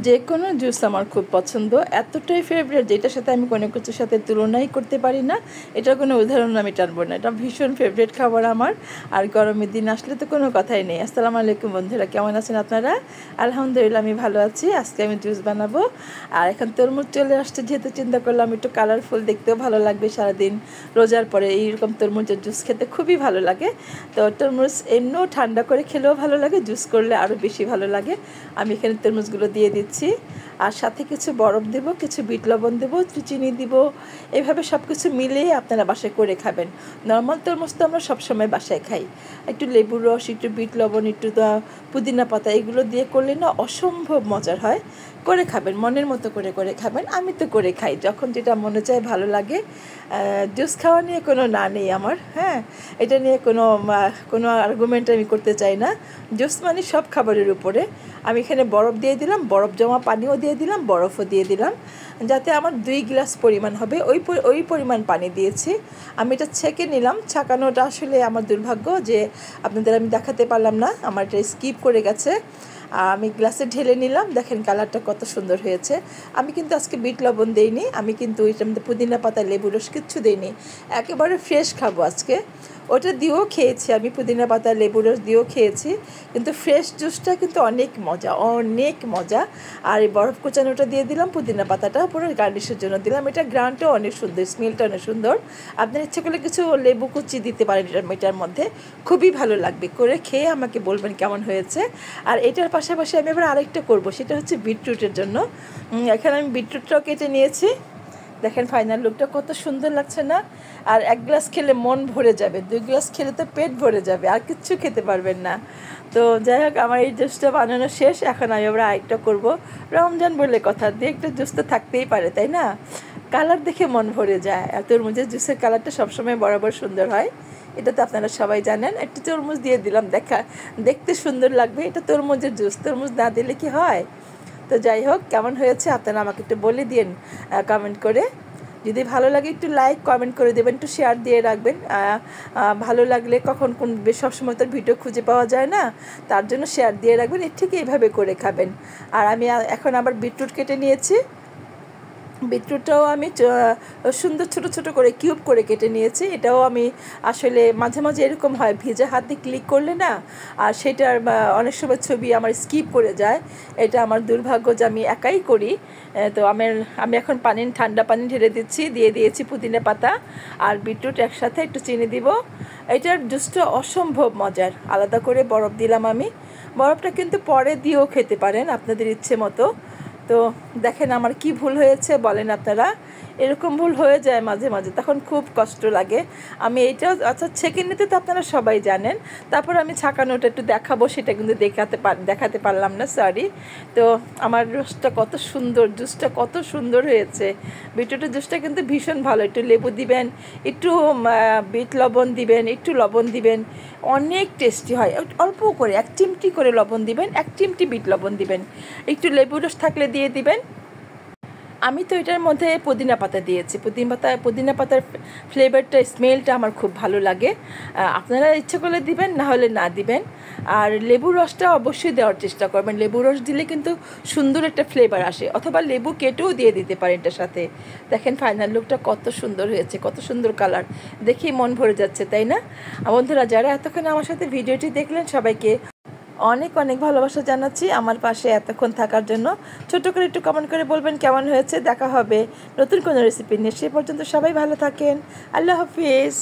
যে কোনো জুস আমার খুব পছন্দ, এতটাই ফেভারিট যেটার সাথে আমি কোনো কিছুর সাথে তুলনাই করতে পারি না। এটার কোনো উদাহরণ আমি টানবো না, এটা ভীষণ ফেভারিট খাবার আমার। আর গরমের দিন আসলে তো কোনো কথাই নেই। আসসালামু আলাইকুম বন্ধুরা, কেমন আছেন আপনারা? আলহামদুলিল্লাহ আমি ভালো আছি। আজকে আমি জুস বানাবো। আর এখন তরমুজ চলে আসছে, যেহেতু চিন্তা করলাম একটু কালারফুল দেখতেও ভালো লাগবে। সারাদিন রোজার পরে এইরকম তরমুজের জুস খেতে খুবই ভালো লাগে। তো তরমুজ এমনিও ঠান্ডা করে খেলেও ভালো লাগে, জুস করলে আরও বেশি ভালো লাগে। আমি এখানে তরমুজগুলো দিয়ে দিচ্ছি, আর সাথে কিছু বরফ দেব, কিছু বিট লবণ দেবো, চিনি দিব। এভাবে সব কিছু মিলিয়ে আপনারা বাসায় করে খাবেন। নর্মাল তরমুজ তো আমরা সবসময় বাসায় খাই। একটু লেবুর রস, একটু বিট লবণ, একটু পুদিনা পাতা এগুলো দিয়ে করলে না অসম্ভব মজার হয়। করে খাবেন, মনের মতো করে করে খাবেন। আমি তো করে খাই যখন যেটা মনে চায়, ভালো লাগে। জুস খাওয়া নিয়ে কোনো না নেই আমার, হ্যাঁ, এটা নিয়ে কোনো আর্গুমেন্ট আমি করতে চাই না। জুস মানে সব খাবারের উপরে। আমি এখানে বরফ দিয়ে দিলাম, বরফ জমা পানিও দিয়ে দিলাম, বরফও দিয়ে দিলাম, যাতে আমার 2 গ্লাস পরিমাণ হবে ওই পরিমাণ পানি দিয়েছি। আমি এটা ছেঁকে নিলাম। ছাঁকানোটা আসলে আমার দুর্ভাগ্য যে আপনাদের আমি দেখাতে পারলাম না, আমার এটা স্কিপ করে গেছে। আমি গ্লাসে ঢেলে নিলাম। দেখেন কালারটা কত সুন্দর হয়েছে। আমি কিন্তু আজকে বিট লবণ দিইনি, আমি কিন্তু এটার মধ্যে পুদিনা পাতা, লেবু রস কিচ্ছু দিইনি। একেবারে ফ্রেশ খাবো আজকে। ওটা দিয়েও খেয়েছি, আমি পুদিনা পাতা লেবু রস দিয়েও খেয়েছি, কিন্তু ফ্রেশ জুসটা কিন্তু অনেক মজা, অনেক মজা। আর এই বরফ কোচানোটা দিয়ে দিলাম, পুদিনা পাতাটা পুরো গার্নিশের জন্য দিলাম। এটা গ্রানটাও অনেক সুন্দর, স্মেলটা অনেক সুন্দর। আপনার ইচ্ছে করলে কিছু লেবু কুচি দিতে পারেন এটার মধ্যে, খুবই ভালো লাগবে। করে খেয়ে আমাকে বলবেন কেমন হয়েছে। আর এটার পাশাপাশি আমি এবার আরেকটা করব, সেটা হচ্ছে বিটরুটের জন্য। এখানে আমি বিটরুটটাও কেটে নিয়েছি। দেখেন ফাইনাল লুকটা কত সুন্দর লাগছে না? আর 1 গ্লাস খেলে মন ভরে যাবে, 2 গ্লাস খেলে তো পেট ভরে যাবে, আর কিচ্ছু খেতে পারবেন না। তো যাই হোক, আমার এই জুসটা বানানো শেষ। এখন আমি আবার আরেকটা করবো। রমজান বলে কথা, দিয়ে একটা জুস তো থাকতেই পারে, তাই না? কালার দেখে মন ভরে যায়। আর তরমুজের জুসের কালারটা সবসময় বরাবর সুন্দর হয়, এটা তো আপনারা সবাই জানেন। একটু তরমুজ দিয়ে দিলাম, দেখতে সুন্দর লাগবে। এটা তরমুজের জুস, তরমুজ না দিলে কি হয়? তো যাই হোক, কেমন হয়েছে আপনারা আমাকে একটু বলে দিন কমেন্ট করে। যদি ভালো লাগে একটু লাইক কমেন্ট করে দেবেন, একটু শেয়ার দিয়ে রাখবেন। ভালো লাগলে কোন সবসময় তো ভিডিও খুঁজে পাওয়া যায় না, তার জন্য শেয়ার দিয়ে রাখবেন। ঠিক এইভাবে করে খাবেন। আর আমি এখন আবার বিটরুট কেটে নিয়েছি। বিটরুটটাও আমি সুন্দর ছোট ছোট করে কিউব করে কেটে নিয়েছি। এটাও আমি আসলে মাঝে মাঝে এরকম হয়, ভেজা হাত দিয়ে ক্লিক করলে না, আর সেটার অনেক সময় ছবি আমার স্কিপ করে যায়। এটা আমার দুর্ভাগ্য যে আমি একাই করি। তো আমি এখন ঠান্ডা পানি ঢেলে দিচ্ছি, দিয়ে দিয়েছি পুদিনা পাতা আর বিটরুট একসাথে, একটু চিনি দিব। এটার জুসটা অসম্ভব মজার। আলাদা করে বরফ দিলাম আমি। বরফটা কিন্তু পরে দিয়েও খেতে পারেন আপনাদের ইচ্ছে মতো। তো দেখেন আমার কি ভুল হয়েছে বলেন আপনারা। এরকম ভুল হয়ে যায় মাঝে মাঝে, তখন খুব কষ্ট লাগে। আমি এইটাও ছেঁকে নিতে তো আপনারা সবাই জানেন। তারপর আমি ছাঁকানোটা একটু দেখাবো, সেটা কিন্তু দেখাতে পারলাম না, সরি। তো আমার রসটা কত সুন্দর, জুসটা কত সুন্দর হয়েছে। বিটরুটের জুসটা কিন্তু ভীষণ ভালো। একটু লেবু দিবেন, একটু বিট লবণ দিবেন, একটু লবণ দিবেন, অনেক টেস্টি হয়। অল্প করে 1 চিমটি করে লবণ দিবেন, 1 চিমটি বিট লবণ দিবেন, একটু লেবু রস থাকলে দিয়ে দিবেন। আমি তো এটার মধ্যে পুদিনা পাতা দিয়েছি। পুদিনা পাতার ফ্লেভারটা, স্মেলটা আমার খুব ভালো লাগে। আপনারা ইচ্ছে করলে দিবেন, না হলে না দিবেন। আর লেবুর রসটা অবশ্যই দেওয়ার চেষ্টা করবেন। লেবুর রস দিলে কিন্তু সুন্দর একটা ফ্লেভার আসে, অথবা লেবু কেটেও দিয়ে দিতে পারেন এটার সাথে। দেখেন ফাইনাল লুকটা কত সুন্দর হয়েছে, কত সুন্দর কালার, দেখেই মন ভরে যাচ্ছে, তাই না? বন্ধুরা, যারা এতক্ষণ আমার সাথে ভিডিওটি দেখলেন, সবাইকে অনেক অনেক ভালোবাসা জানাচ্ছি আমার পাশে এতক্ষণ থাকার জন্য। ছোট করে একটু কমেন্ট করে বলবেন কেমন হয়েছে। দেখা হবে নতুন কোনো রেসিপি নিয়ে। সে পর্যন্ত সবাই ভালো থাকেন। আল্লাহ হাফিজ।